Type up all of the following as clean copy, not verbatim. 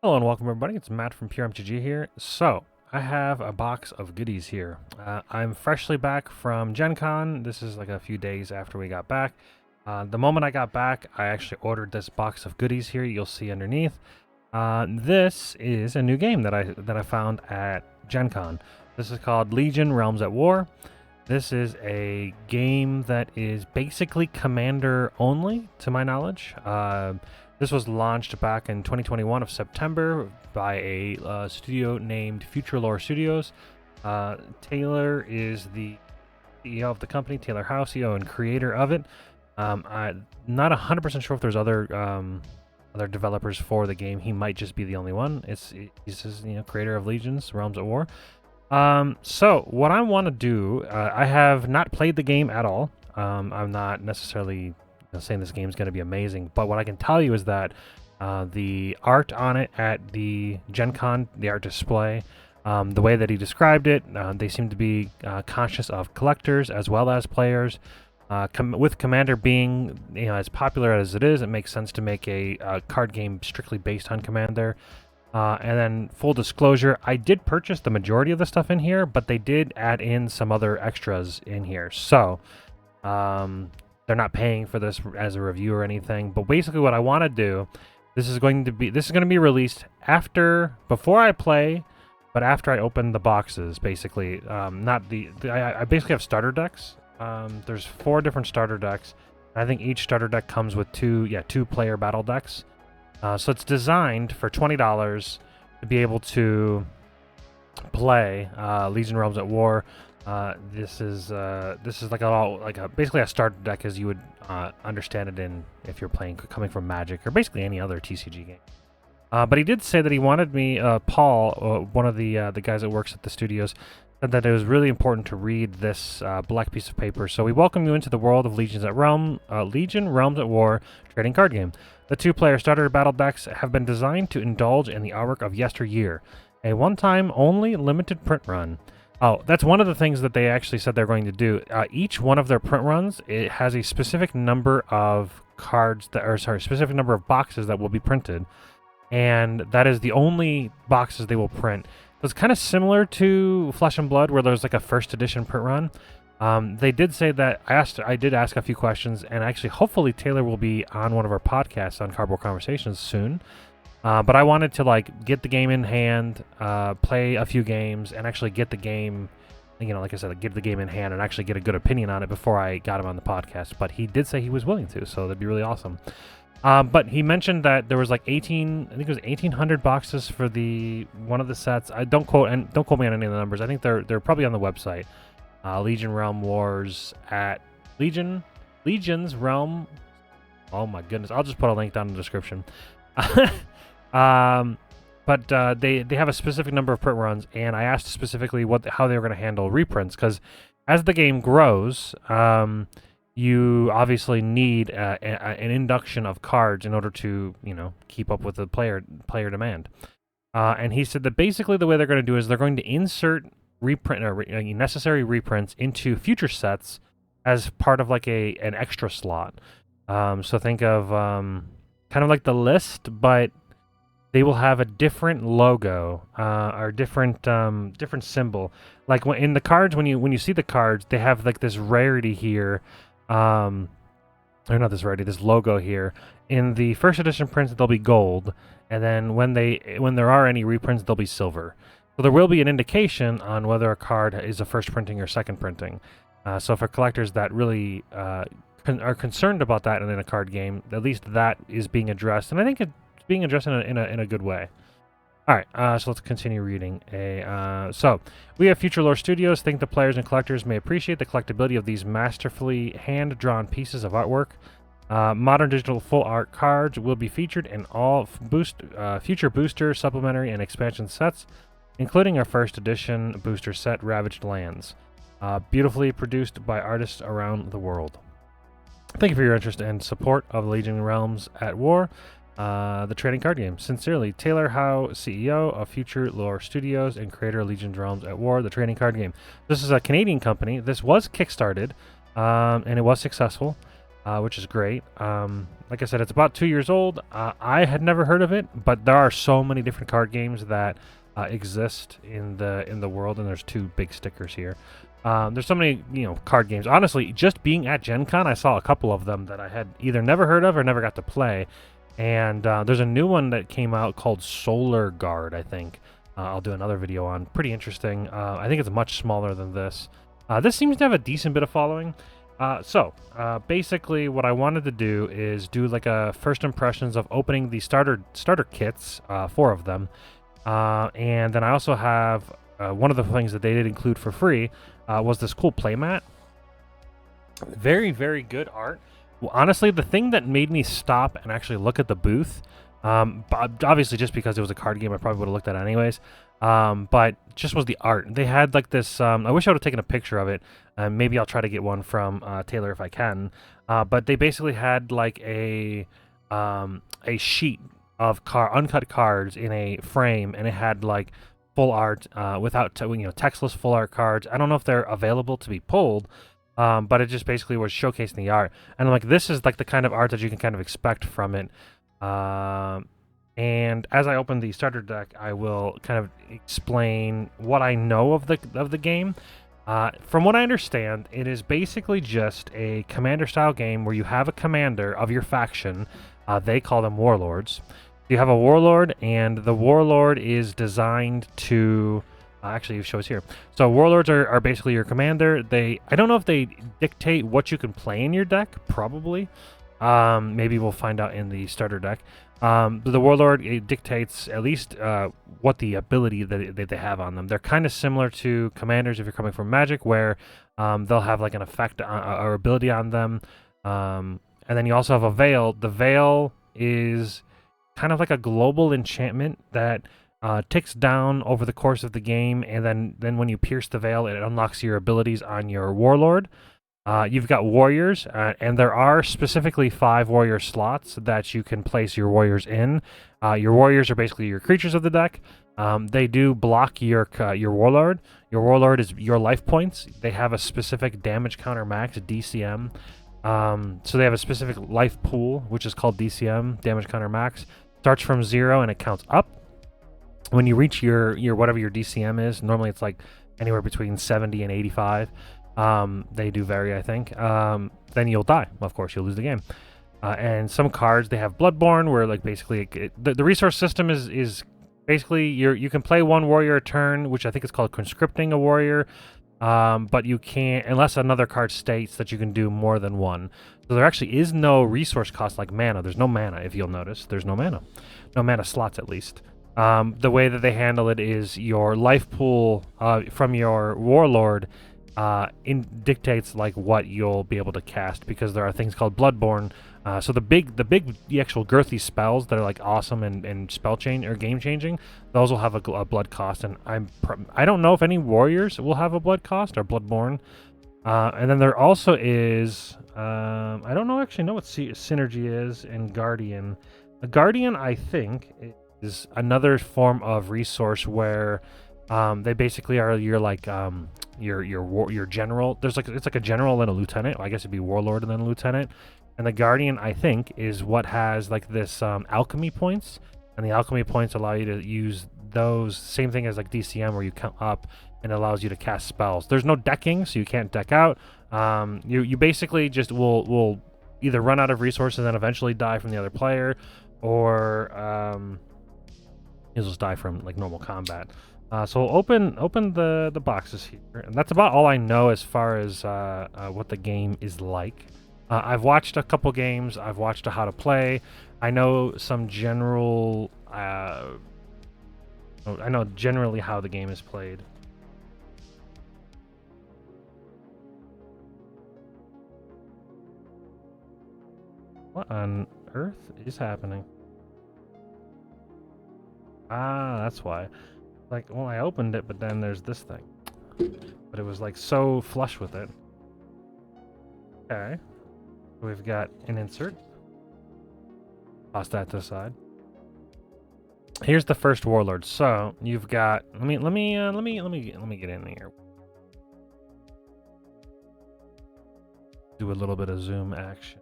Hello and welcome everybody, it's Matt from Pure MTG here. So, I have a box of goodies here. I'm freshly back from Gen Con. This is like a few days after we got back. The moment I got back, I actually ordered this box of goodies here, you'll see underneath. This is a new game that I found at Gen Con. This is called Legion Realms at War. This is a game that is basically Commander only, to my knowledge. This was launched back in 2021 of September by a studio named Future Lore Studios. Taylor is the CEO of the company, Taylor House, CEO and creator of it. I'm not 100% sure if there's other developers for the game. He might just be the only one. He's just, creator of Legions, Realms at War. So what I want to do, I have not played the game at all. I'm not necessarily saying this game is going to be amazing, but what I can tell you is that the art on it at the Gen Con, the art display, the way that he described it, they seem to be conscious of collectors as well as players. With Commander being as popular as it is, it makes sense to make a card game strictly based on Commander. And then full disclosure, I did purchase the majority of the stuff in here, but they did add in some other extras in here. So they're not paying for this as a review or anything. But basically what I want to do, this is going to be released before I play, but after I open the boxes, basically. I basically have starter decks. There's 4 different starter decks. I think each starter deck comes with two player battle decks. So it's designed for $20 to be able to play Legion Realms at War. This is basically a starter deck as you would understand it if you're coming from Magic or basically any other TCG game. But he did say that he wanted me, Paul, one of the guys that works at the studios, said that it was really important to read this black piece of paper. So we welcome you into the world of Legion Realms at War trading card game. The 2-player starter battle decks have been designed to indulge in the artwork of yesteryear. A one-time only limited print run. Oh, that's one of the things that they actually said they're going to do. Each one of their print runs, it has a specific number of specific number of boxes that will be printed. And that is the only boxes they will print. It's kind of similar to Flesh and Blood, where there's like a first edition print run. They did say that I did ask a few questions, and actually, hopefully, Taylor will be on one of our podcasts on Cardboard Conversations soon. But I wanted to get the game in hand, play a few games, and actually get the game, like I said, get the game in hand and actually get a good opinion on it before I got him on the podcast. But he did say he was willing to, so that'd be really awesome. But he mentioned that there was 1,800 boxes for one of the sets. Don't quote me on any of the numbers. I think they're probably on the website. Legion Realm Wars at Legion's Realm. Oh my goodness! I'll just put a link down in the description. But they have a specific number of print runs, and I asked specifically how they were going to handle reprints, because as the game grows, you obviously need an induction of cards in order to keep up with the player demand. And he said that basically the way they're going to do is they're going to insert necessary reprints into future sets as part of an extra slot. So think of kind of like the list, but they will have a different logo or different symbol. Like in the cards, when you see the cards, they have this rarity here. Or not this rarity, this logo here. In the first edition prints, they'll be gold, and then when there are any reprints, they'll be silver. So there will be an indication on whether a card is a first printing or second printing. So for collectors that really are concerned about that in a card game, at least that is being addressed, and I think it's being addressed in a good way. All right, so let's continue reading. So we have Future Lore Studios think the players and collectors may appreciate the collectability of these masterfully hand-drawn pieces of artwork. Modern digital full art cards will be featured in all future booster, supplementary, and expansion sets, including our first edition booster set, Ravaged Lands, beautifully produced by artists around the world. Thank you for your interest and support of Legion Realms at War, the trading card game. Sincerely, Taylor Howe, CEO of Future Lore Studios and creator of Legion Realms at War, the trading card game. This is a Canadian company. This was kickstarted, and it was successful. which is great. Like I said, it's about 2 years old. I had never heard of it, but there are so many different card games that exist in the world, and there's two big stickers here. There's so many, card games. Honestly, just being at Gen Con, I saw a couple of them that I had either never heard of or never got to play. And there's a new one that came out called Solar Guard, I think. I'll do another video on. Pretty interesting. I think it's much smaller than this. This seems to have a decent bit of following. Basically, what I wanted to do is do like a first impressions of opening the starter kits, 4 of them. And then I also have one of the things that they did include for free was this cool playmat. Very, very good art. Well, honestly, the thing that made me stop and actually look at the booth, obviously just because it was a card game, I probably would have looked at it anyways, but just was the art. They had like this, I wish I would have taken a picture of it. Maybe I'll try to get one from Taylor if I can. But they basically had like a sheet of uncut cards in a frame, and it had like full art without textless full art cards. I don't know if they're available to be pulled, but it just basically was showcasing the art, and like this is like the kind of art that you can kind of expect from it. And as I open the starter deck, I will kind of explain what I know of the game. From what I understand, it is basically just a commander style game where you have a commander of your faction. They call them warlords. You have a warlord, and the warlord is designed to actually it shows here. So warlords are basically your commander. I don't know if they dictate what you can play in your deck. Probably. Maybe we'll find out in the starter deck. But the warlord, it dictates at least what the ability that they have on them. They're kind of similar to commanders if you're coming from Magic, where they'll have like an effect or ability on them. And then you also have a veil. The veil is kind of like a global enchantment that ticks down over the course of the game, and then when you pierce the veil, it unlocks your abilities on your warlord. You've got warriors, and there are specifically 5 warrior slots that you can place your warriors in. Your warriors are basically your creatures of the deck. They do block your warlord. Your warlord is your life points. They have a specific damage counter max, DCM. So they have a specific life pool, which is called DCM, damage counter max. Starts from 0 and it counts up. When you reach your whatever your DCM is, normally it's like anywhere between 70 and 85. They do vary, I think. Then you'll die. Of course, you'll lose the game. And some cards, they have Bloodborne, where like basically the resource system is basically you can play one warrior a turn, which I think is called conscripting a warrior. But you can't, unless another card states that you can do more than one. So there actually is no resource cost like mana. There's no mana, if you'll notice. There's no mana. No mana slots, at least. The way that they handle it is your life pool from your warlord dictates like what you'll be able to cast, because there are things called Bloodborne. So the actual girthy spells that are like awesome and spell change or game changing, those will have a blood cost, and I don't know if any warriors will have a blood cost or Bloodborne. And then there also is I don't know actually know what synergy is in Guardian. A Guardian, I think, is another form of resource where they basically are your like your general. It's like a general and a lieutenant. Well, I guess it'd be warlord and then a lieutenant. And the Guardian, I think, is what has like this alchemy points, and the alchemy points allow you to use those. Same thing as like DCM, where you count up and it allows you to cast spells. There's no decking, so you can't deck out. You basically just will either run out of resources and then eventually die from the other player, or you'll just die from like normal combat. So we'll open the boxes here, and that's about all I know as far as what the game is like. I've watched a couple games. I've watched how to play. I know some general. I know generally how the game is played. What on earth is happening? Ah, that's why. Like, well, I opened it, but then there's this thing. But it was like so flush with it. Okay. We've got an insert. Toss that to the side. Here's the first warlord. So you've got. Let me get in here. Do a little bit of zoom action.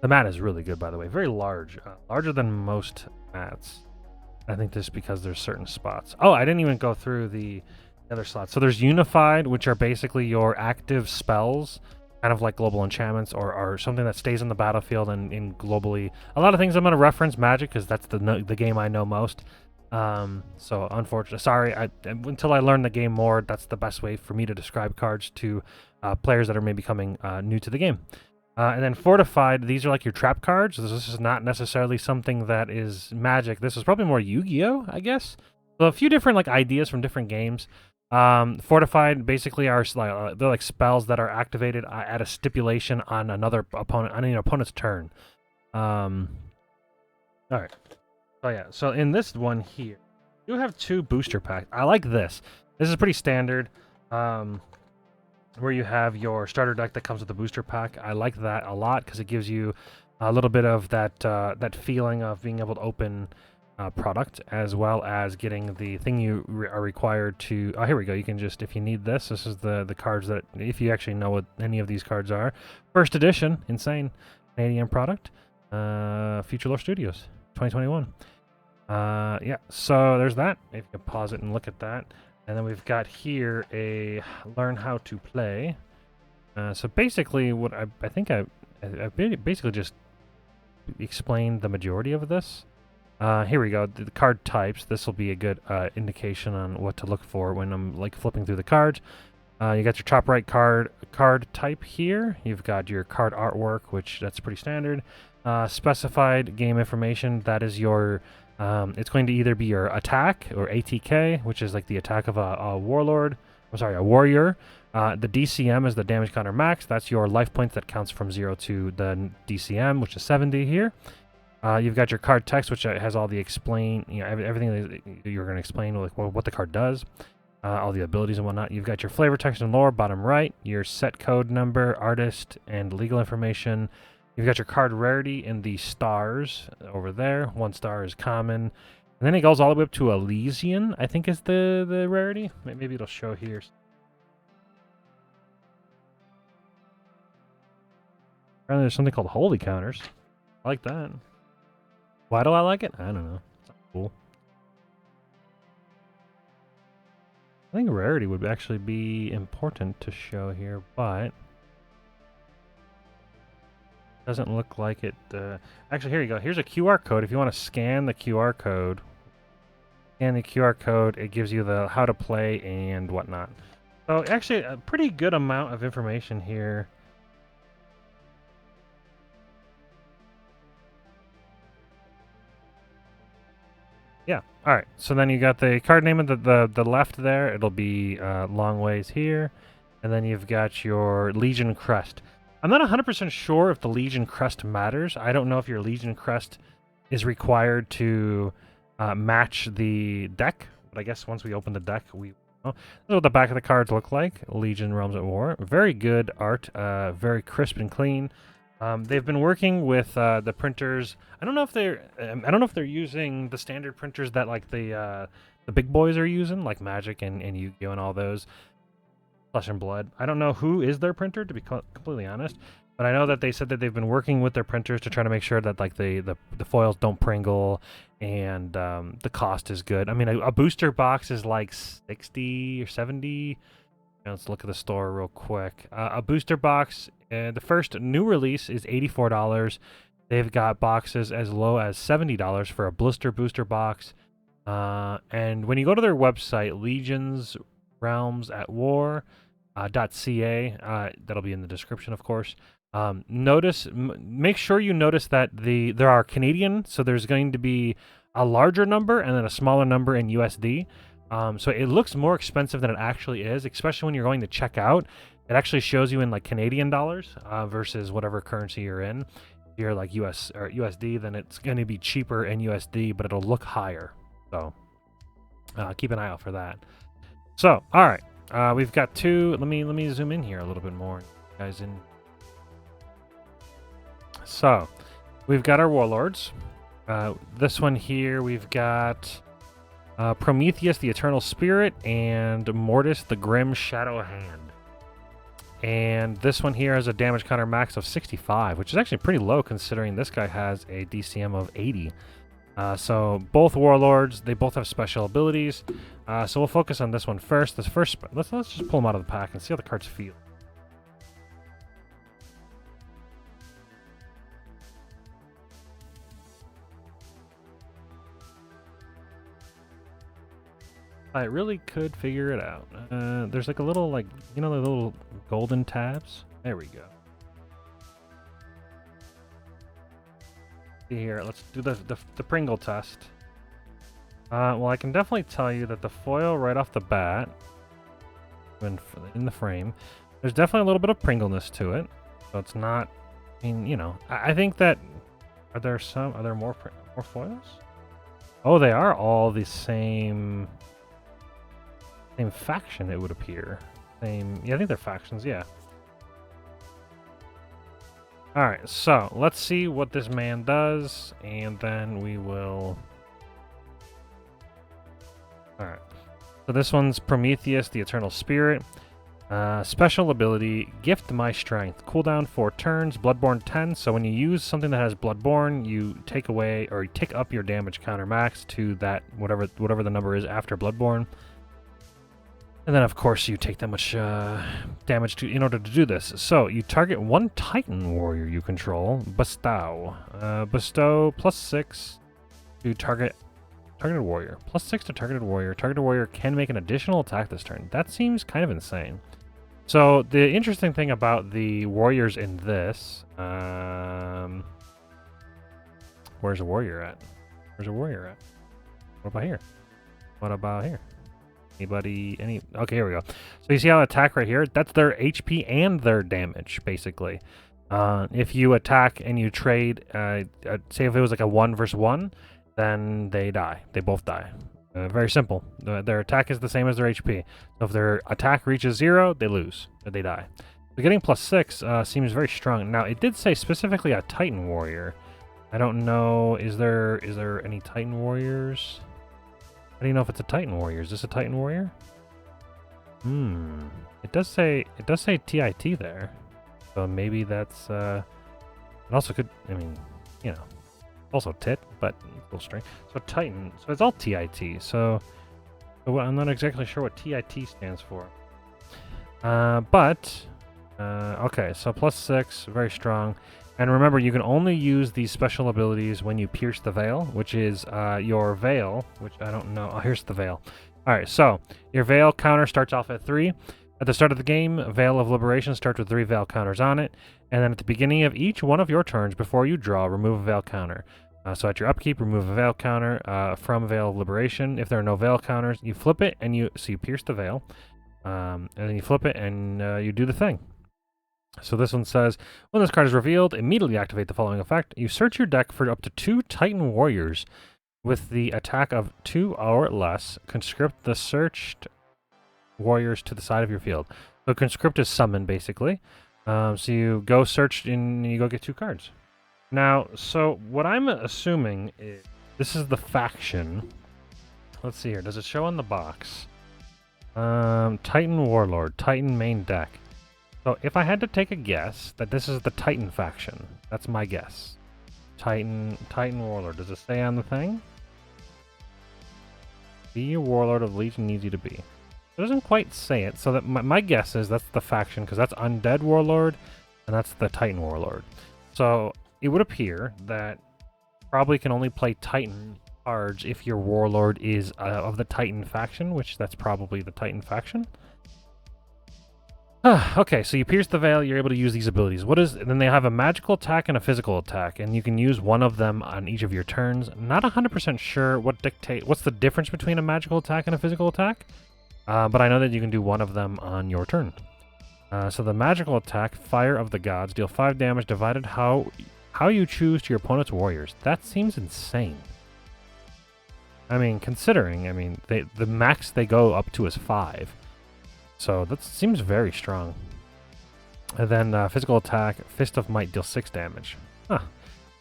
The mat is really good, by the way. Very large, larger than most mats. I think this is because there's certain spots. Oh, I didn't even go through the other slots. So there's Unified, which are basically your active spells, kind of like global enchantments or something that stays in the battlefield and in globally. A lot of things I'm going to reference Magic because that's the game I know most. So unfortunately, sorry, until I learn the game more, that's the best way for me to describe cards to players that are maybe coming new to the game. And then Fortified, these are like your trap cards. This is not necessarily something that is Magic. This is probably more Yu-Gi-Oh, I guess. So a few different like ideas from different games. Fortified basically are they're like spells that are activated at a stipulation on another opponent on an opponent's turn. All right. So yeah. So in this one here, you have 2 booster packs. I like this. This is pretty standard. Where you have your starter deck that comes with a booster pack. I like that a lot because it gives you a little bit of that that feeling of being able to open product, as well as getting the thing you are required to. Oh, here we go. You can just, if you need this is the cards that, if you actually know what any of these cards are. First edition, insane Canadian product. Future Lore Studios, 2021. Yeah. So there's that. If you can pause it and look at that. And then we've got here a learn how to play. So basically, what I think I basically just explained the majority of this. Here we go. The card types. This will be a good indication on what to look for when I'm like flipping through the cards. You got your top right card type here. You've got your card artwork, which that's pretty standard. Specified game information. That is your. It's going to either be your attack or ATK, which is like the attack of a warlord. I'm sorry, a warrior. The DCM is the damage counter max. That's your life points that counts from 0 to the DCM, which is 70 here. You've got your card text, which has all the everything that you're going to explain, like what the card does, all the abilities and whatnot. You've got your flavor text and lore, bottom right. Your set code number, artist, and legal information. You've got your card rarity in the stars over there. 1 star is common. And then it goes all the way up to Elysian, I think is the rarity. Maybe it'll show here. Apparently there's something called holy counters. I like that. Why do I like it? I don't know. It's cool. I think rarity would actually be important to show here, but doesn't look like it. Actually, here you go. Here's a QR code. If you want to scan the QR code, it gives you the how to play and whatnot. So actually, a pretty good amount of information here. Yeah. All right. So then you got the card name at the left there. It'll be long ways here, and then you've got your Legion crest. I'm not 100% sure if the Legion crest matters. I don't know if your Legion crest is required to match the deck, but I guess once we open the deck, we know. This is what the back of the cards look like. Legion Realms at War. Very good art. Very crisp and clean. They've been working with the printers. I don't know if they're using the standard printers that like the big boys are using, like Magic and Yu-Gi-Oh and all those. Flesh and Blood. I don't know who is their printer, to be completely honest, but I know that they said that they've been working with their printers to try to make sure that like the foils don't pringle and the cost is good. I mean, a booster box is like 60 or 70. Let's look at the store real quick. A booster box, the first new release is $84. They've got boxes as low as $70 for a blister booster box. And when you go to their website, Legions Realms at War .ca, that'll be in the description, of course. Make sure you notice that there are Canadian, so there's going to be a larger number and then a smaller number in USD. So it looks more expensive than it actually is, especially when you're going to check out. It actually shows you in like Canadian dollars versus whatever currency you're in. If you're like US or USD, then it's going to be cheaper in USD, but it'll look higher. So keep an eye out for that. So, all right, we've got 2. Let me zoom in here a little bit more, guys. So, we've got our warlords. This one here, we've got Prometheus, the Eternal Spirit, and Mortis, the Grim Shadow Hand. And this one here has a damage counter max of 65, which is actually pretty low considering this guy has a DCM of 80. So both warlords, they both have special abilities. So we'll focus on this one first. Let's just pull them out of the pack and see how the cards feel. I really could figure it out. There's like a little, like, you know, the little golden tabs? There we go. See here, let's do the Pringle test. Well, I can definitely tell you that the foil right off the bat, in the frame, there's definitely a little bit of Pringleness to it. So it's not, I mean, you know, I think that, are there more foils? Oh, they are all the same faction, it would appear. Yeah, I think they're factions, yeah. Alright, so let's see what this man does, and then we will... Alright, so this one's Prometheus, the Eternal Spirit. Special ability, Gift My Strength. Cooldown 4 turns, Bloodborne 10. So when you use something that has Bloodborne, you take away, or you tick up your damage counter max to that, whatever the number is after Bloodborne. And then, of course, you take that much damage in order to do this. So, you target one Titan warrior you control. Bestow. Bestow +6 to targeted warrior. +6 to targeted warrior. Targeted warrior can make an additional attack this turn. That seems kind of insane. So, the interesting thing about the warriors in this... where's a warrior at? Where's a warrior at? What about here? What about here? Anybody? Okay, here we go. So you see how attack right here? That's their HP and their damage, basically. If you attack and you trade, say if it was like a 1 versus 1, then they die. They both die. Very simple. Their attack is the same as their HP. So if their attack reaches 0, they lose. They die. So getting +6 seems very strong. Now, it did say specifically a Titan Warrior. I don't know, is there any Titan Warriors? How do you know if it's a Titan Warrior? Is this a Titan Warrior? It does say TIT there. So maybe that's it also could, I mean, you know, also tit, but equal strength. So Titan. So it's all TIT. So I'm not exactly sure what TIT stands for. Okay, so +6, very strong. And remember, you can only use these special abilities when you pierce the veil, which is your veil, which I don't know. Oh, here's the veil. All right, so your veil counter starts off at 3. At the start of the game, Veil of Liberation starts with 3 veil counters on it. And then at the beginning of each one of your turns, before you draw, remove a veil counter. So at your upkeep, remove a veil counter from Veil of Liberation. If there are no veil counters, you flip it, and you pierce the veil. And then you flip it, and you do the thing. So this one says, when this card is revealed, immediately activate the following effect. You search your deck for up to 2 Titan Warriors with the attack of 2 or less. Conscript the searched warriors to the side of your field. So conscript is summon, basically. So you go search and you go get 2 cards. Now, so what I'm assuming is this is the faction. Let's see here. Does it show on the box? Titan Warlord, Titan main deck. So if I had to take a guess that this is the Titan faction, that's my guess. Titan Warlord. Does it say on the thing? Be a Warlord of Legion needs you to be. It doesn't quite say it, so that my guess is that's the faction, because that's Undead Warlord, and that's the Titan Warlord. So it would appear that probably can only play Titan cards if your Warlord is of the Titan faction, which that's probably the Titan faction. Okay, so you pierce the veil, you're able to use these abilities. Then they have a magical attack and a physical attack, and you can use one of them on each of your turns. Not 100% sure what's the difference between a magical attack and a physical attack, but I know that you can do one of them on your turn. So the magical attack, Fire of the Gods, deal 5 damage divided how you choose to your opponent's warriors. That seems insane. I mean, considering, the max they go up to is 5. So that seems very strong. And then physical attack, Fist of Might, deal 6 damage. Huh.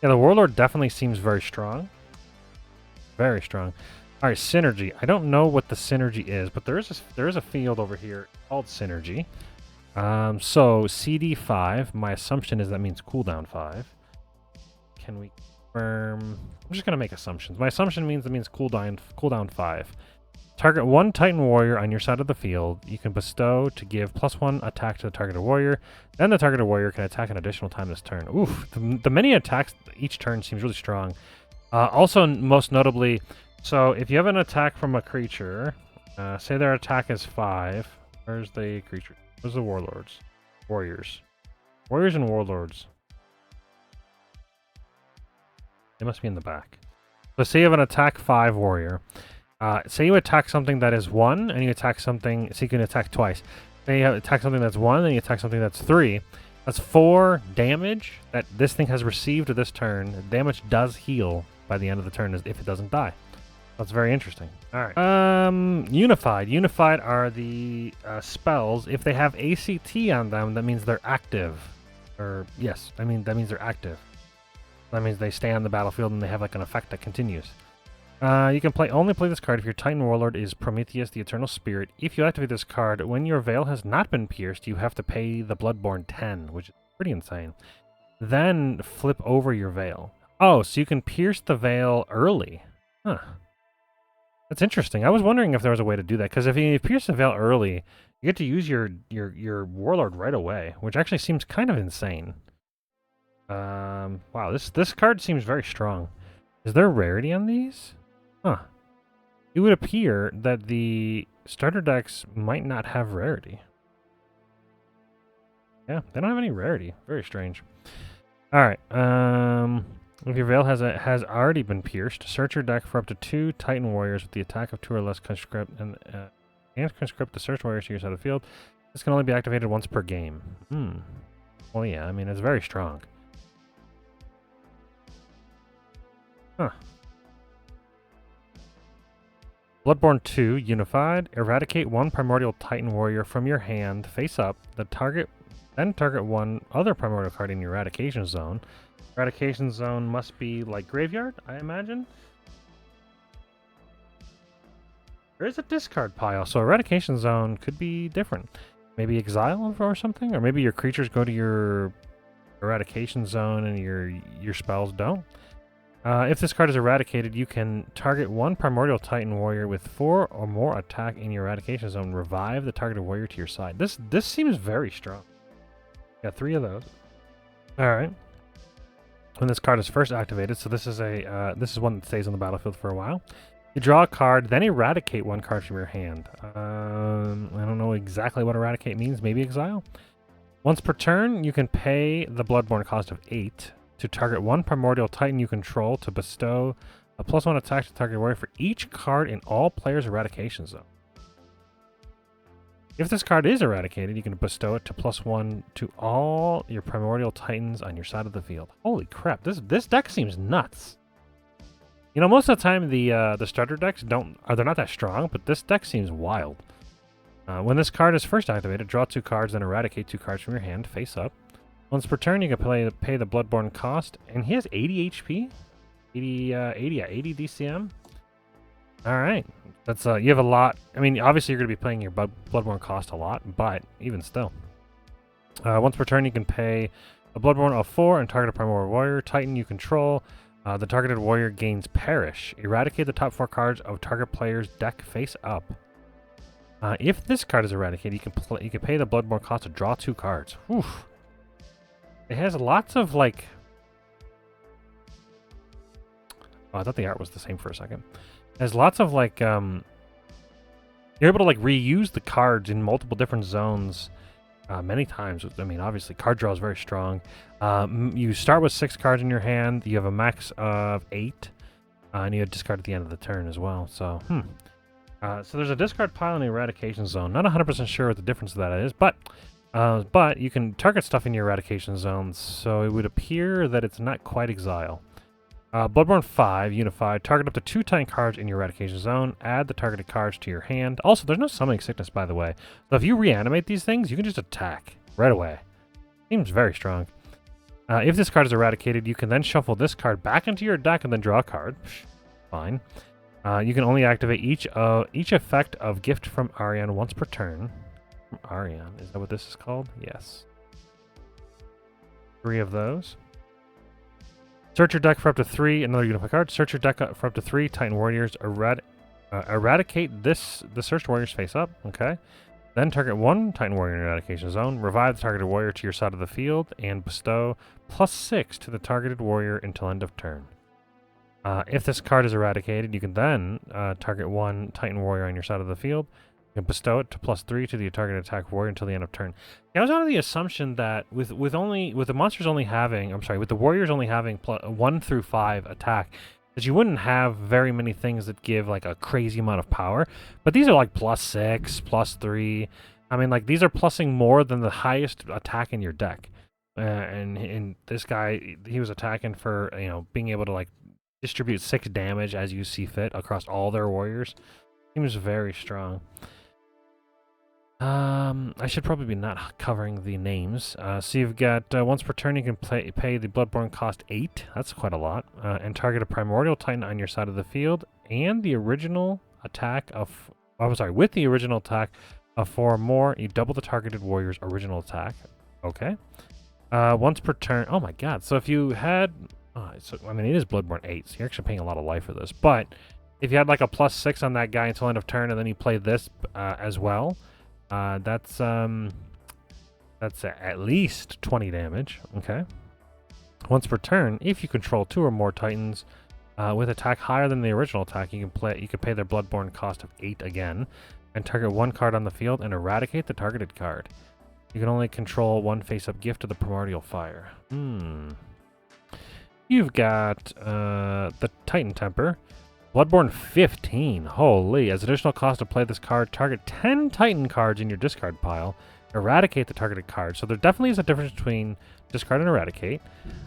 Yeah, the Warlord definitely seems very strong. Very strong. All right, Synergy. I don't know what the Synergy is, but there is a field over here called Synergy. So CD5, my assumption is that means cooldown 5. Can we confirm? I'm just gonna make assumptions. My assumption means it means cooldown 5. Target one Titan warrior on your side of the field. You can bestow to give +1 attack to the targeted warrior. Then the targeted warrior can attack an additional time this turn. Oof, the many attacks each turn seems really strong. Also, most notably, so if you have an attack from a creature, say their attack is 5. Where's the creature? Where's the warlords? Warriors. Warriors and warlords. They must be in the back. So say you have an attack 5 warrior. Say you attack something that is 1, and you attack something, so you can attack twice. Say you attack something that's 1, and you attack something that's 3. That's 4 damage that this thing has received this turn. The damage does heal by the end of the turn if it doesn't die. That's very interesting. Alright. Unified. Unified are the spells. If they have ACT on them, that means they're active. Or, yes, that means they're active. That means they stay on the battlefield and they have like an effect that continues. You can only play this card if your Titan Warlord is Prometheus the Eternal Spirit. If you activate this card, when your veil has not been pierced, you have to pay the Bloodborne 10, which is pretty insane. Then flip over your veil. Oh, so you can pierce the veil early. Huh. That's interesting. I was wondering if there was a way to do that, because if you pierce the veil early, you get to use your Warlord right away, which actually seems kind of insane. Wow, this card seems very strong. Is there rarity on these? Huh. It would appear that the starter decks might not have rarity. Yeah, they don't have any rarity. Very strange. Alright, if your veil has already been pierced, search your deck for up to 2 Titan Warriors with the attack of 2 or less conscript and conscript the search warriors to your side of the field. This can only be activated once per game. Well, yeah, I mean, it's very strong. Huh. Bloodborne 2, Unified. Eradicate 1 Primordial Titan Warrior from your hand, face up. Then target 1 other Primordial card in your Eradication Zone. Eradication Zone must be like Graveyard, I imagine? There is a discard pile, so Eradication Zone could be different. Maybe Exile or something? Or maybe your creatures go to your Eradication Zone and your spells don't? If this card is eradicated, you can target 1 Primordial Titan Warrior with 4 or more attack in your Eradication Zone. Revive the targeted warrior to your side. This seems very strong. Got 3 of those. Alright. When this card is first activated, so this is one that stays on the battlefield for a while. You draw a card, then eradicate 1 card from your hand. I don't know exactly what eradicate means. Maybe exile? Once per turn, you can pay the Bloodborne cost of 8 to target 1 Primordial Titan you control to bestow a +1 attack to target warrior for each card in all players' Eradication Zone. If this card is eradicated, you can bestow it to +1 to all your Primordial Titans on your side of the field. Holy crap, this deck seems nuts. You know, most of the time the starter decks they're not that strong, but this deck seems wild. When this card is first activated, draw 2 cards, then eradicate 2 cards from your hand, face up. Once per turn, you can pay the Bloodborne cost, and he has 80 HP, 80 DCM. All right, that's you have a lot. I mean, obviously you're going to be playing your Bloodborne cost a lot, but even still, once per turn, you can pay a Bloodborne of 4 and target a Primordial Warrior Titan you control. The targeted warrior gains Perish. Eradicate the top 4 cards of target player's deck face up. If this card is eradicated, you can pay the Bloodborne cost to draw 2 cards. Oof. It has lots of, like... Oh, I thought the art was the same for a second. It has lots of, like, you're able to, like, reuse the cards in multiple different zones many times. I mean, obviously, card draw is very strong. You start with 6 cards in your hand. You have a max of 8. And you discard at the end of the turn as well. So, so there's a discard pile in the Eradication Zone. Not 100% sure what the difference of that is, but you can target stuff in your Eradication Zone, so it would appear that it's not quite Exile. Bloodborne 5, Unified. Target up to 2 Titan cards in your Eradication Zone. Add the targeted cards to your hand. Also, there's no Summoning Sickness, by the way. So if you reanimate these things, you can just attack right away. Seems very strong. If this card is eradicated, you can then shuffle this card back into your deck and then draw a card. Fine. You can only activate each effect of Gift from Arian once per turn. Arion. Is that what this is called? Yes. 3 of those. Search your deck for up to 3. Another unified card. Search your deck for up to 3 Titan Warriors. Eradicate the searched warriors face up. Okay. Then target 1 Titan Warrior in your eradication zone. Revive the targeted warrior to your side of the field and bestow +6 to the targeted warrior until end of turn. If this card is eradicated, you can then target 1 Titan Warrior on your side of the field. You can bestow it to +3 to the target attack warrior until the end of turn. I was under the assumption that with the monsters only having, with the warriors only having 1 through 5 attack, that you wouldn't have very many things that give like a crazy amount of power. But these are like +6, +3. I mean, like these are plussing more than the highest attack in your deck. And this guy, he was attacking for being able to like distribute 6 damage as you see fit across all their warriors. Seems very strong. I should probably be not covering the names. So you've got once per turn you can pay the Bloodborne cost 8. That's quite a lot. And target a Primordial Titan on your side of the field. And the original attack of... with the original attack of 4 or more, you double the targeted warrior's original attack. Okay. Once per turn... Oh my god. So if you had... it is Bloodborne 8, so you're actually paying a lot of life for this. But if you had like a +6 on that guy until end of turn, and then you play this as well... that's at least 20 damage. Okay. Once per turn, if you control 2 or more Titans with attack higher than the original attack, you can pay their Bloodborne cost of 8 again, and target 1 card on the field and eradicate the targeted card. You can only control 1 face-up gift of the Primordial Fire. You've got the Titan Temper. Bloodborne 15. Holy. As additional cost to play this card, target 10 Titan cards in your discard pile. Eradicate the targeted card. So there definitely is a difference between discard and eradicate.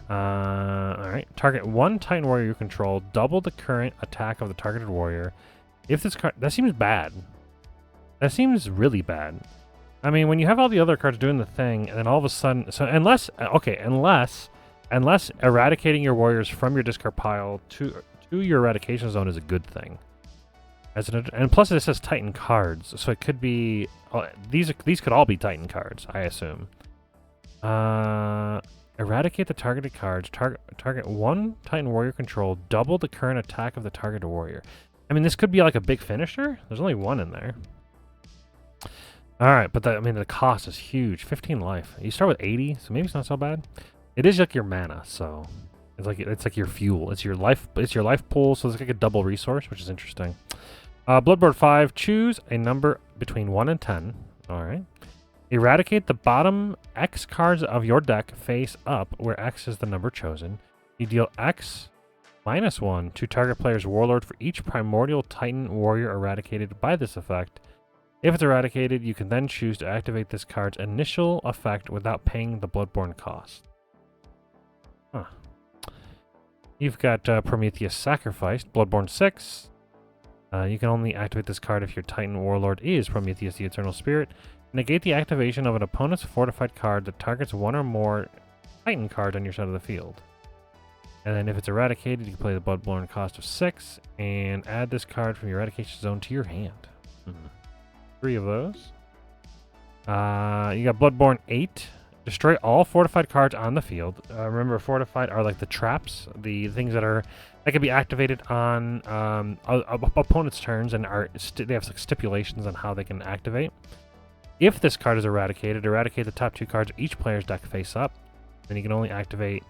Alright. Target 1 Titan warrior you control. Double the current attack of the targeted warrior. If this card... That seems bad. That seems really bad. I mean, when you have all the other cards doing the thing, and then all of a sudden... So unless... Okay, unless eradicating your warriors from your discard pile to your eradication zone is a good thing. And plus it says Titan cards, so it could be these could all be Titan cards, I assume. Eradicate the targeted cards. Target 1 Titan warrior control. Double the current attack of the targeted warrior. I mean, this could be like a big finisher. There's only 1 in there. All right, but the cost is huge. 15 life. You start with 80, so maybe it's not so bad. It is like your mana, so. It's like your fuel. It's your life pool, so it's like a double resource, which is interesting. Bloodborne 5, choose a number between 1 and 10. Alright. Eradicate the bottom X cards of your deck face up, where X is the number chosen. You deal X -1 to target player's warlord for each primordial Titan warrior eradicated by this effect. If it's eradicated, you can then choose to activate this card's initial effect without paying the Bloodborne cost. Huh. You've got Prometheus Sacrificed, Bloodborne 6. You can only activate this card if your Titan Warlord is Prometheus the Eternal Spirit. Negate the activation of an opponent's fortified card that targets 1 or more Titan cards on your side of the field. And then if it's eradicated, you can play the Bloodborne cost of 6 and add this card from your eradication zone to your hand. 3 of those. You got Bloodborne 8. Destroy all fortified cards on the field. Remember, fortified are like the traps, the things that can be activated on opponents' turns, and they have like stipulations on how they can activate. If this card is eradicated, eradicate the top 2 cards of each player's deck face up. Then you can only activate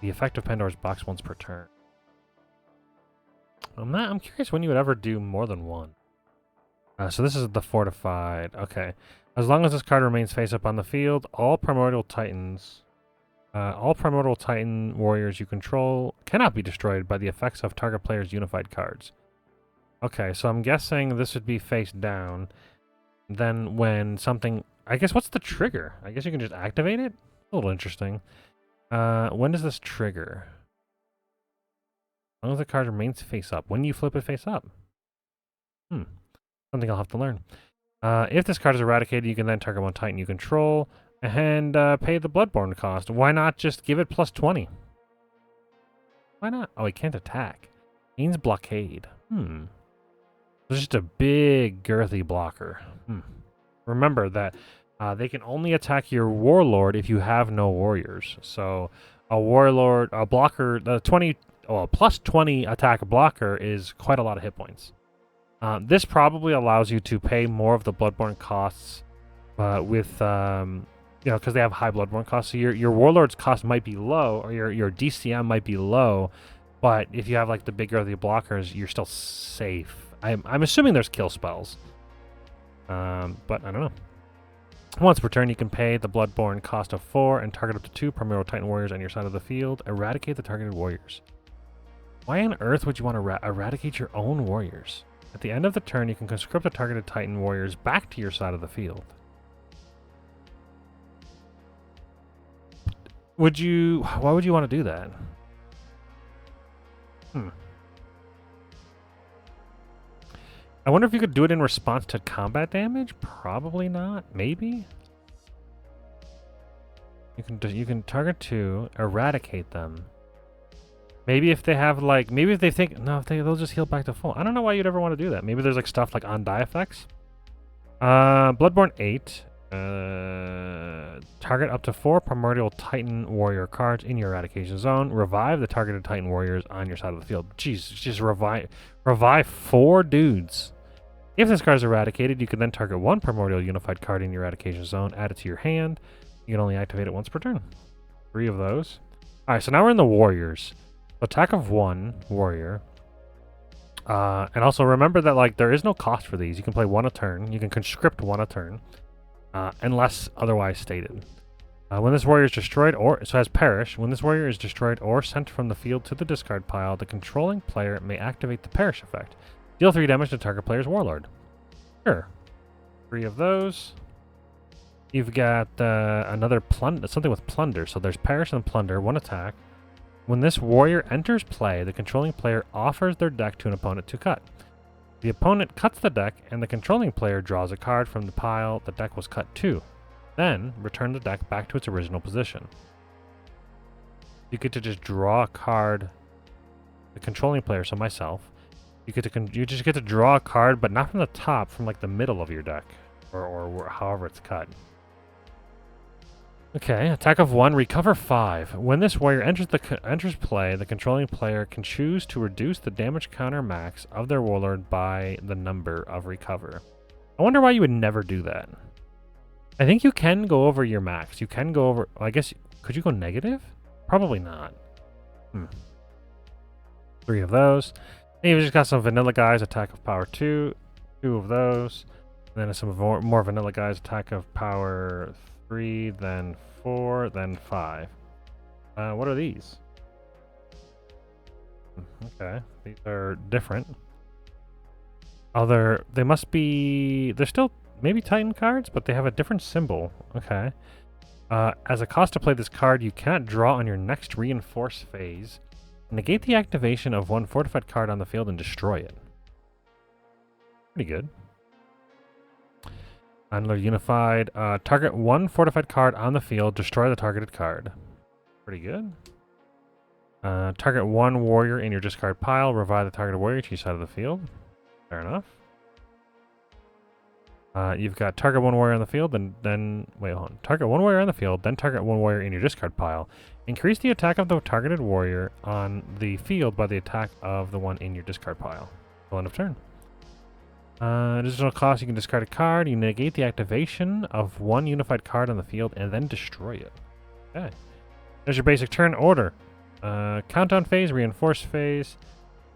the effect of Pandora's Box once per turn. I'm curious when you would ever do more than 1. So this is the fortified. Okay. As long as this card remains face up on the field, all Primordial Titan warriors you control cannot be destroyed by the effects of target player's unified cards. Okay, so I'm guessing this would be face down. Then when something... I guess what's the trigger? I guess you can just activate it? A little interesting. When does this trigger? As long as the card remains face up. When do you flip it face up? Something I'll have to learn. If this card is eradicated, you can then target 1 Titan you control and pay the Bloodborne cost. Why not just give it +20? Why not? Oh, he can't attack. Gains blockade. It's just a big, girthy blocker. Remember that they can only attack your warlord if you have no warriors. So a warlord, a blocker, the 20, well, plus 20 attack blocker is quite a lot of hit points. This probably allows you to pay more of the Bloodborne costs with, because they have high Bloodborne costs. So your warlord's cost might be low, or your DCM might be low, but if you have like the bigger of the blockers, you're still safe. I'm assuming there's kill spells, but I don't know. Once per turn, you can pay the Bloodborne cost of 4 and target up to 2 Primordial Titan warriors on your side of the field. Eradicate the targeted warriors. Why on earth would you want to eradicate your own warriors? At the end of the turn, you can conscript the targeted Titan warriors back to your side of the field. Why would you want to do that? I wonder if you could do it in response to combat damage? Probably not. Maybe? You can target 2, eradicate them. Maybe if they have like, maybe if they think, no, they'll just heal back to full. I don't know why you'd ever want to do that. Maybe there's like stuff like on die effects. Bloodborne 8. Target up to 4 Primordial Titan Warrior cards in your eradication zone. Revive the targeted Titan Warriors on your side of the field. Jeez, just revive 4 dudes. If this card is eradicated, you can then target 1 Primordial Unified card in your eradication zone, add it to your hand. You can only activate it once per turn. 3 of those. Alright, so now we're in the Warriors. Attack of 1 Warrior. And also remember that like there is no cost for these. You can play 1 a turn. You can conscript 1 a turn. Unless otherwise stated. When this warrior is destroyed so has perish, when this warrior is destroyed or sent from the field to the discard pile, the controlling player may activate the perish effect. Deal 3 damage to target player's warlord. Sure. 3 of those. You've got another plunder, something with plunder. So there's perish and plunder, 1 attack. When this warrior enters play, the controlling player offers their deck to an opponent to cut. The opponent cuts the deck, and the controlling player draws a card from the pile the deck was cut to. Then, return the deck back to its original position. You get to just draw a card, the controlling player, so myself. You just get to draw a card, but not from the top, from like the middle of your deck, or however it's cut. Okay, attack of 1, recover 5. When this warrior enters play, the controlling player can choose to reduce the damage counter max of their warlord by the number of recover. I wonder why you would never do that. I think you can go over your max. You can go over, I guess, could you go negative? Probably not. 3 of those. And you've just got some vanilla guys, attack of power 2. 2 of those. And then some more vanilla guys, attack of power 3, then 4, then 5. What are these? Okay, these are different. They must be, they're still maybe Titan cards, but they have a different symbol. Okay. As a cost to play this card, you cannot draw on your next reinforce phase. Negate the activation of 1 fortified card on the field and destroy it. Pretty good. Another unified. Target 1 fortified card on the field. Destroy the targeted card. Pretty good. Target 1 warrior in your discard pile. Revive the targeted warrior to your side of the field. Fair enough. You've got target 1 warrior on the field, then wait, hold on. Target 1 warrior on the field, then target 1 warrior in your discard pile. Increase the attack of the targeted warrior on the field by the attack of the one in your discard pile. Till end of turn. Additional cost, you can discard a card. You negate the activation of 1 unified card on the field and then destroy it. Okay. There's your basic turn order. Countdown phase, reinforce phase.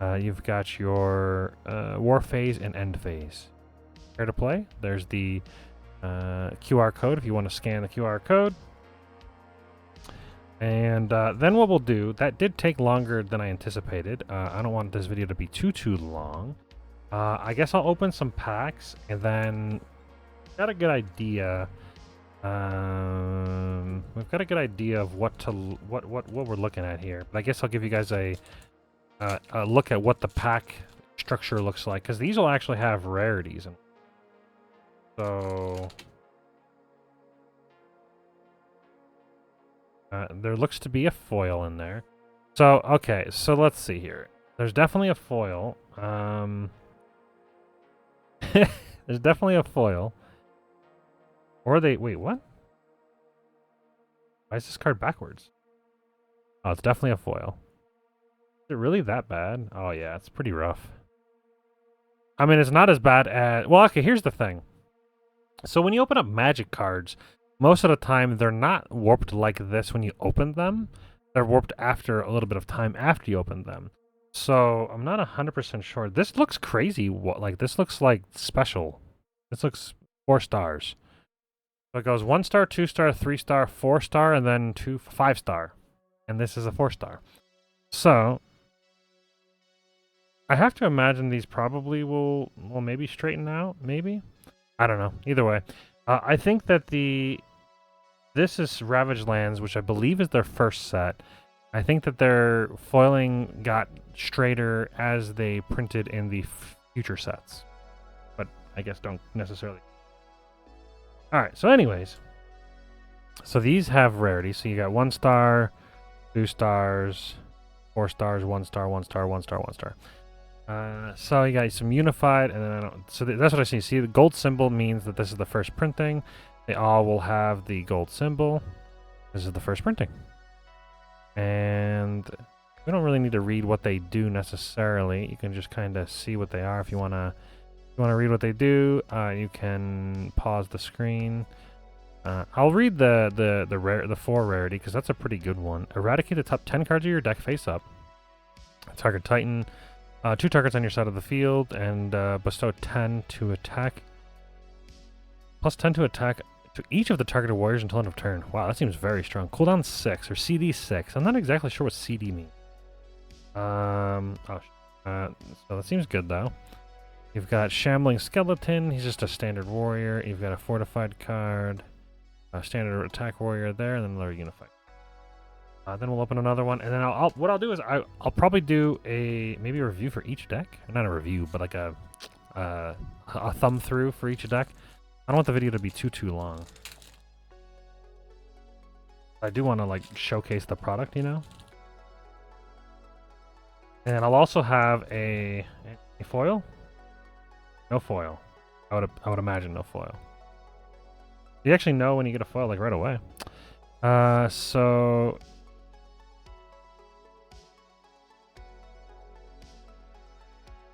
You've got your war phase and end phase. Prepare to play. There's the QR code if you want to scan the QR code. And then what we'll do, that did take longer than I anticipated. I don't want this video to be too long. I guess I'll open some packs and then got a good idea. We've got a good idea of what we're looking at here. But I guess I'll give you guys a look at what the pack structure looks like, because these will actually have rarities. So there looks to be a foil in there. So okay, so let's see here. There's definitely a foil. There's definitely a foil. Or they... Wait, what? Why is this card backwards? Oh, it's definitely a foil. Is it really that bad? Oh, yeah, it's pretty rough. I mean, it's not as bad as... Well, okay, here's the thing. So when you open up Magic cards, most of the time they're not warped like this when you open them. They're warped after a little bit of time after you open them. So I'm not 100% sure. This looks crazy. Like, this looks like special. This looks 4 stars. So it goes 1 star, 2 star, 3 star, 4 star, and then 5 star. And this is a 4 star. So I have to imagine these probably will maybe straighten out. Maybe, I don't know. Either way, I think that this is Ravaged Lands, which I believe is their first set. I think that their foiling got straighter as they printed in the future sets, but I guess don't necessarily. All right. So, anyways, so these have rarity. So you got 1 star, 2 stars, 4 stars, 1 star, 1 star, 1 star, 1 star. So you got some unified, and then I don't. So that's what I see. See, the gold symbol means that this is the first printing. They all will have the gold symbol. This is the first printing, and we don't really need to read what they do necessarily. You can just kind of see what they are. If you wanna read what they do, you can pause the screen. I'll read the 4 rarity because that's a pretty good one. Eradicate the top 10 cards of your deck face up. Target Titan. 2 targets on your side of the field, and bestow 10 to attack. Plus 10 to attack to each of the targeted warriors until end of turn. Wow, that seems very strong. Cooldown 6 or CD 6. I'm not exactly sure what CD means. So that seems good though. You've got Shambling Skeleton. He's just a standard warrior. You've got a fortified card, a standard attack warrior there, and then another unified. Then we'll open another one, and then what I'll do is I'll probably do maybe a review for each deck. Not a review, but like a thumb through for each deck. I don't want the video to be too long. I do want to like showcase the product, you know. And I'll also have a foil. No foil. I would imagine no foil. You actually know when you get a foil like right away. So.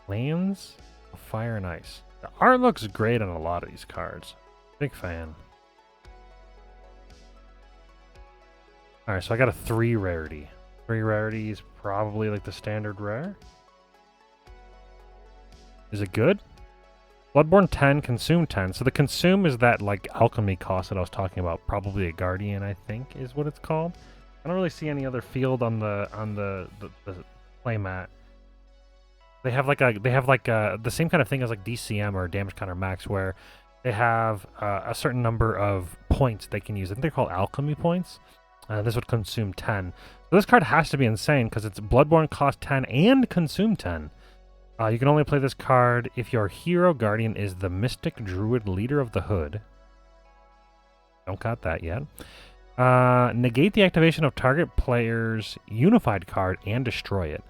Lands of Fire and Ice. The art looks great on a lot of these cards. Big fan. Alright, so I got a 3 rarity. 3 rarity is probably like the standard rare. Is it good? Bloodborne 10, Consume 10. So the Consume is that like alchemy cost that I was talking about. Probably a Guardian, I think, is what it's called. I don't really see any other field on the playmat. They have the same kind of thing as like DCM or Damage Counter Max, where they have a certain number of points they can use. I think they're called alchemy points. This would consume 10. So this card has to be insane because it's Bloodborne cost 10 and consume 10. You can only play this card if your hero guardian is the Mystic Druid Leader of the Hood. Don't got that yet. Negate the activation of target player's unified card and destroy it.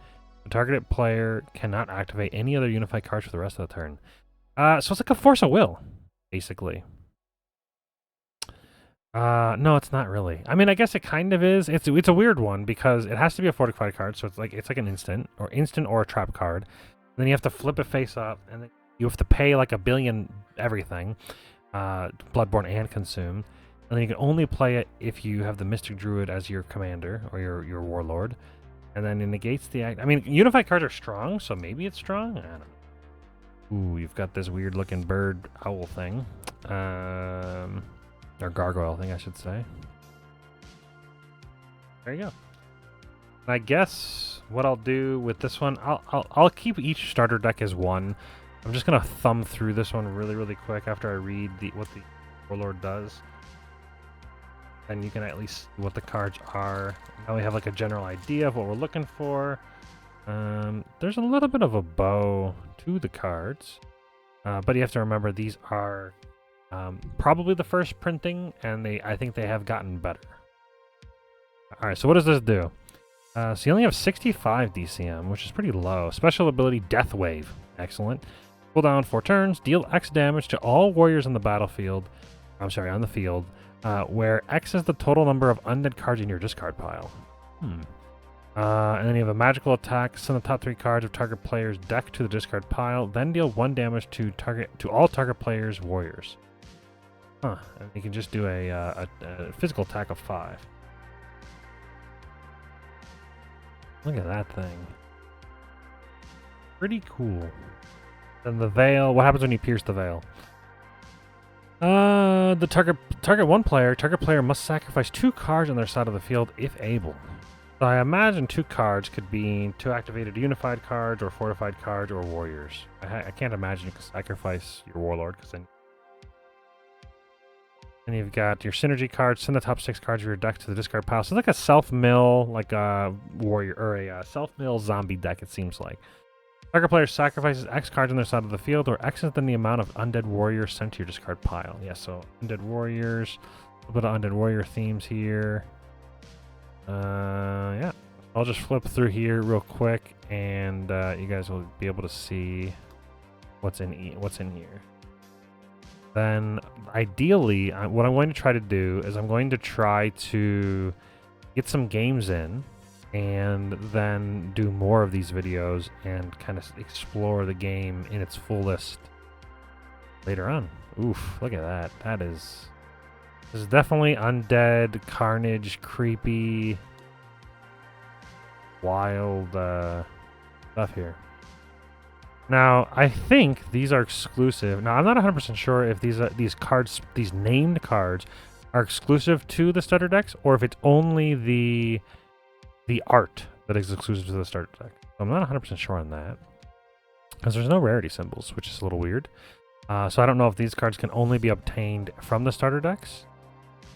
The targeted player cannot activate any other unified cards for the rest of the turn. So it's like a Force of Will, basically. No, it's not really. I mean, I guess it kind of is. It's a weird one because it has to be a fortified card, so it's like an instant or a trap card. And then you have to flip it face up, and then you have to pay like 1 billion everything, Bloodborne and Consume. And then you can only play it if you have the Mystic Druid as your commander or your warlord. And then it negates the act. I mean, unified cards are strong, so maybe it's strong. I don't know. Ooh, you've got this weird looking bird owl thing. Or gargoyle thing, I should say. There you go. And I guess what I'll do with this one, I'll keep each starter deck as one. I'm just gonna thumb through this one really quick after I read what the warlord does. And you can at least see what the cards are. Now we have like a general idea of what we're looking for. There's a little bit of a bow to the cards, but you have to remember these are probably the first printing, and I think they have gotten better. All right, so what does this do? So you only have 65 DCM, which is pretty low. Special ability Death Wave, excellent. Cooldown 4 turns, deal X damage to all warriors on the battlefield. I'm sorry, on the field, where X is the total number of undead cards in your discard pile. And then you have a magical attack. Send the top 3 cards of target player's deck to the discard pile. Then deal 1 damage to all target players' warriors. And you can just do a physical attack of 5. Look at that thing. Pretty cool. Then the veil. What happens when you pierce the veil? The target player must sacrifice 2 cards on their side of the field if able. So I imagine 2 cards could be 2 activated unified cards or fortified cards or warriors. I can't imagine you can sacrifice your warlord because then. And you've got your synergy cards. Send the top 6 cards of your deck to the discard pile. So it's like a self-mill, like a warrior or a self-mill zombie deck. It seems like. Target player sacrifices X cards on their side of the field, or X is then the amount of undead warriors sent to your discard pile. Yeah, so undead warriors, a little bit of undead warrior themes here. Yeah, I'll just flip through here real quick, and you guys will be able to see what's in here. Then, ideally, what I'm going to try to do is I'm going to try to get some games in, and then do more of these videos and kind of explore the game in its fullest later on. Oof, look at that. This is definitely undead, carnage, creepy, wild stuff here. Now, I think these are exclusive. Now, I'm not 100% sure if these cards, these named cards, are exclusive to the starter decks, or if it's only the art that is exclusive to the starter deck. I'm not 100% sure on that, because there's no rarity symbols, which is a little weird. So I don't know if these cards can only be obtained from the starter decks.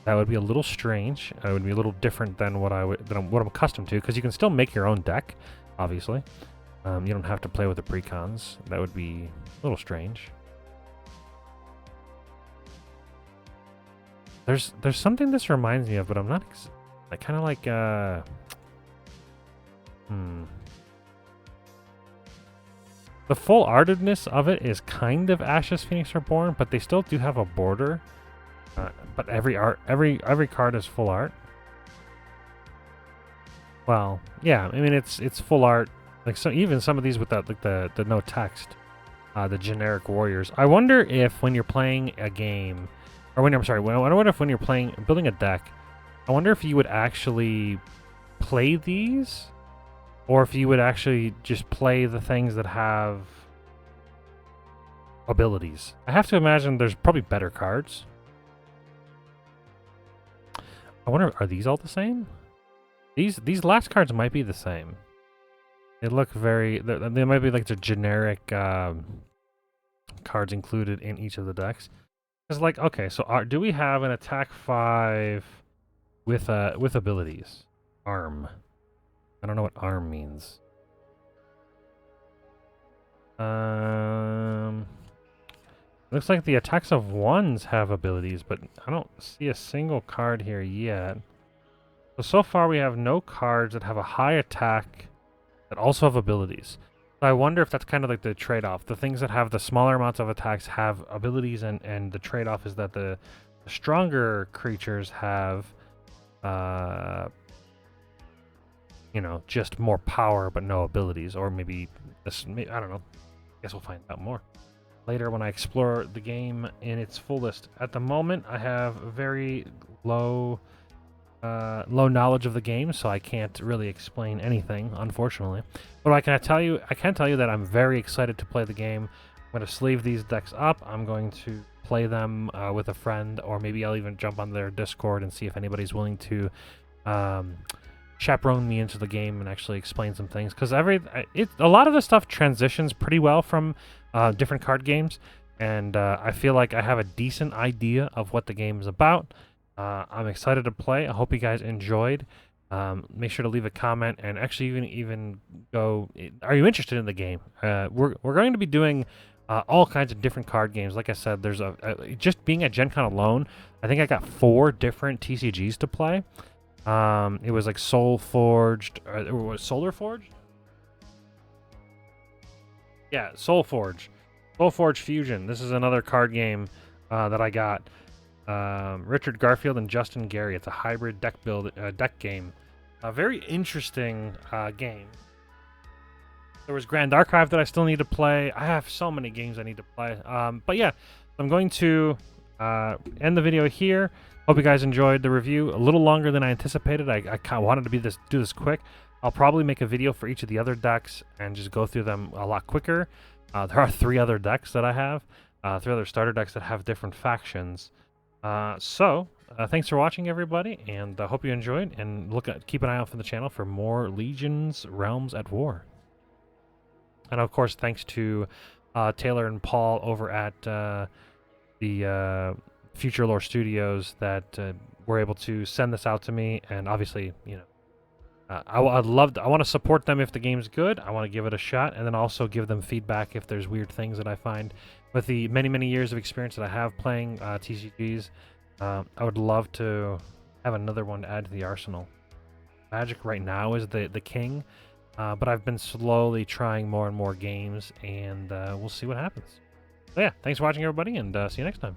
That would be a little strange. It would be a little different than what I'm accustomed to, because you can still make your own deck, obviously. You don't have to play with the precons. That would be a little strange. There's something this reminds me of, but I'm not kind of like the full artedness of it is kind of Ashes Phoenix Reborn, but they still do have a border. But every card is full art. Well, yeah, I mean it's full art. Like, so even some of these with that, like the no text, the generic warriors. I wonder if when you're playing a game, or when I wonder if when you're building a deck, I wonder if you would actually play these, or if you would actually just play the things that have abilities. I have to imagine there's probably better cards. I wonder, are these all the same? These last cards might be the same. They look very. They might be like the generic cards included in each of the decks. It's like, okay, so do we have an attack 5 with abilities? Arm. I don't know what arm means. Looks like the attacks of 1s have abilities, but I don't see a single card here yet. So far we have no cards that have a high attack that also have abilities. So I wonder if that's kind of like the trade-off. The things that have the smaller amounts of attacks have abilities, and the trade-off is that the stronger creatures have, you know, just more power but no abilities. Or maybe this, I don't know. I guess we'll find out more later when I explore the game in its fullest. At the moment, I have very low knowledge of the game, so I can't really explain anything, unfortunately. But I can tell you that I'm very excited to play the game. I'm going to sleeve these decks up. I'm going to play them with a friend, or maybe I'll even jump on their Discord and see if anybody's willing to chaperone me into the game and actually explain some things. Because a lot of the stuff transitions pretty well from different card games, and I feel like I have a decent idea of what the game is about. I'm excited to play. I hope you guys enjoyed. Make sure to leave a comment, and actually even go, are you interested in the game? We're going to be doing all kinds of different card games. Like I said, there's just being at Gen Con alone, I think I got 4 different TCGs to play. It was like Soul Forged, or was Solar Forged? Yeah, Soul Forge. Soul Forge Fusion. This is another card game that I got. Richard Garfield and Justin Gary. It's a hybrid deck game. A very interesting game. There was Grand Archive that I still need to play. I have so many games I need to play. But yeah, I'm going to end the video here. Hope you guys enjoyed the review. A little longer than I anticipated. I kind of wanted to do this quick. I'll probably make a video for each of the other decks and just go through them a lot quicker. There are 3 other decks that I have. 3 other starter decks that have different factions. Thanks for watching, everybody, and I hope you enjoyed. And keep an eye out for the channel for more Legions Realms at War. And of course, thanks to Taylor and Paul over at the Future Lore Studios that were able to send this out to me. And obviously, you know, I want to support them if the game's good. I want to give it a shot, and then also give them feedback if there's weird things that I find. With the many years of experience that I have playing TCGs, I would love to have another one to add to the arsenal. Magic right now is the king. But I've been slowly trying more and more games, and we'll see what happens. So yeah, thanks for watching, everybody, and see you next time.